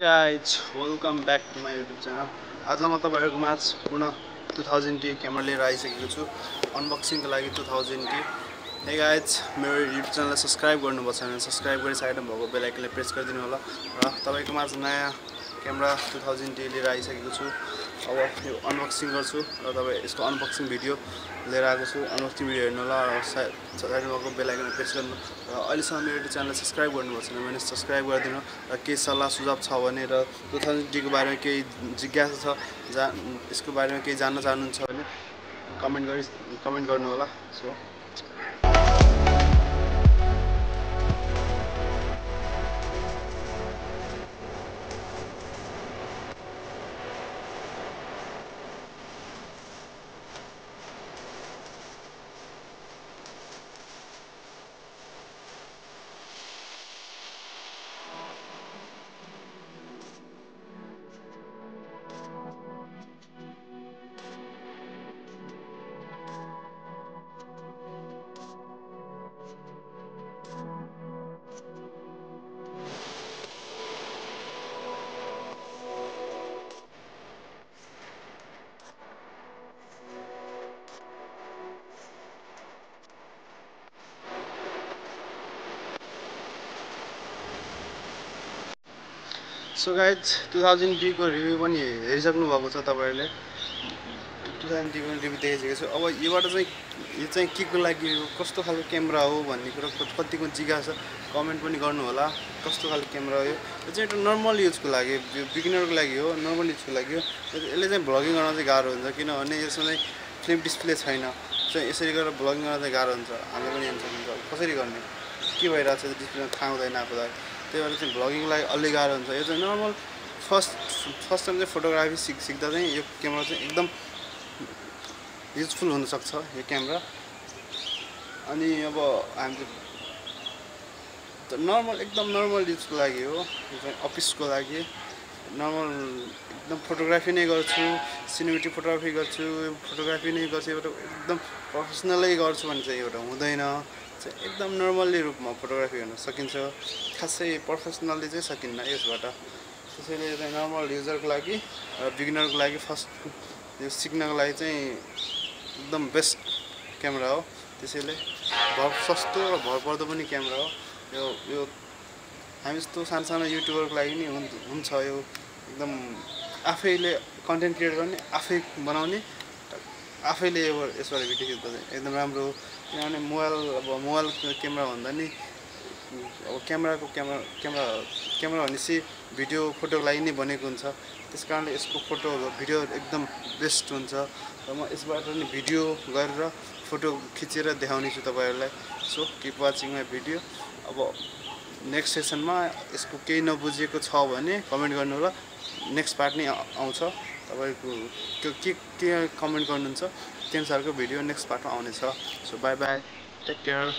Guys, welcome back to my YouTube channel. आज म तपाईहरुको माझ पुनः 2000D क्यामेरा लिएर आइसकेको छु अनबक्सिङको लागि 2000D. Hey guys, मेरो YouTube च्यानललाई सब्स्क्राइब गर्नुभएको छैन भने सब्स्क्राइब गरी साइडमा भएको बेल आइकनलाई प्रेस गरिदिनु होला र तपाईको माझ नयाँ क्यामेरा 2000D लिएर आइसकेको छु. अब यो अनबक्सिङ गर्छु र तपाई यसको अनबक्सिङ भिडियो लिएर आएको छु. अनबक्सिङ भिडियो हेर्नु होला र साइडमा भएको बेल आइकन प्रेस गर्नु र अहिलेसम्म मेरो YouTube च्यानललाई सब्स्क्राइब गर्नुभएको छैन भने सब्स्क्राइब गरिदिनु र केही सल्लाह सुझाव छ भने र 2000D को बारेमा केही जिज्ञासा छ यसको बारेमा केही जान्न चाहनुहुन्छ भने कमेन्ट गर्नु होला. सो So guys, 2000D को रिभ्यू पनि हेरिसक्नु भएको छ तपाईहरुले. 2000D को रिभ्यू देखेको छु. अब योबाट चाहिँ यो चाहिँ के को लागि हो, कस्तो खालको क्यामेरा हो भन्ने कुरा कतिको जिज्ञासा छ कमेन्ट पनि गर्नु होला. कस्तो खालको क्यामेरा हो यो चाहिँ एउटा नर्मल युजको लागि, बिगिनरको लागि हो, नर्मल युजको लागि हो. यसले चाहिँ भ्लगिङ गर्न चाहिँ गाह्रो हुन्छ किनभने यसमा चाहिँ फिल्म डिस्प्ले छैन. चाहिँ यसरी गरेर भ्लगिङ गर्न चाहिँ गाह्रो हुन्छ. हामीले पनि हेर्न सक्नुहुन्छ कसरी गर्ने, के भइरहेछ डिस्प्लेमा थाहा हुँदैन आफूलाई. त्यही भएर चाहिँ भ्लगिङलाई अलि गाह्रो हुन्छ. यो चाहिँ नर्मल फर्स्ट टाइम चाहिँ फोटोग्राफी सिक्दा चाहिँ यो क्यामेरा चाहिँ एकदम युजफुल हुन सक्छ यो क्यामेरा. अनि अब हामी नर्मल एकदम नर्मल युजको लागि हो. यो चाहिँ अफिसको लागि नर्मल एकदम फोटोग्राफी नै गर्छु, सिनेमेटिक फोटोग्राफी गर्छु, फोटोग्राफी नै गर्छु, एउटा एकदम प्रोफेसनलै गर्छु भने चाहिँ एउटा हुँदैन. एकदम नर्मली रूपमा फोटोग्राफी गर्न सकिन्छ, खासै प्रोफेसनली चाहिँ सकिन्न यसबाट. त्यसैले यो चाहिँ नर्मल युजरको लागि र बिगिनरको लागि फर्स्ट यो सिक्नको लागि चाहिँ एकदम बेस्ट क्यामेरा हो. त्यसैले सस्तो र भरपर्दो पनि क्यामेरा हो. यो हामी जस्तो सानो युट्युबरको लागि नि हुन्छ. यो एकदम आफैले कन्टेन्ट क्रिएट गर्ने, आफै बनाउने, आफैले यसबाट भिडियो खिच्दा चाहिँ एकदम राम्रो हो. किनभने मोबाइल क्यामेरा भन्दा नि अब क्यामेरा भनेपछि भिडियो फोटोको लागि नै बनेको हुन्छ. त्यसकारणले यसको फोटो भिडियो एकदम बेस्ट हुन्छ. र म यसबाट नि भिडियो गरेर फोटो खिचेर देखाउने छु तपाईहरुलाई. So keep watching my video. अब नेक्स्ट सेसनमा यसको केही नबुझेको छ भने कमेन्ट गर्नु होला. नेक्स्ट पार्ट नै आउँछ. तपाईको के कमेन्ट गर्नुहुन्छ त्यही अनुसारको भिडियो नेक्स्ट पार्टमा आउनेछ. So bye bye, take care.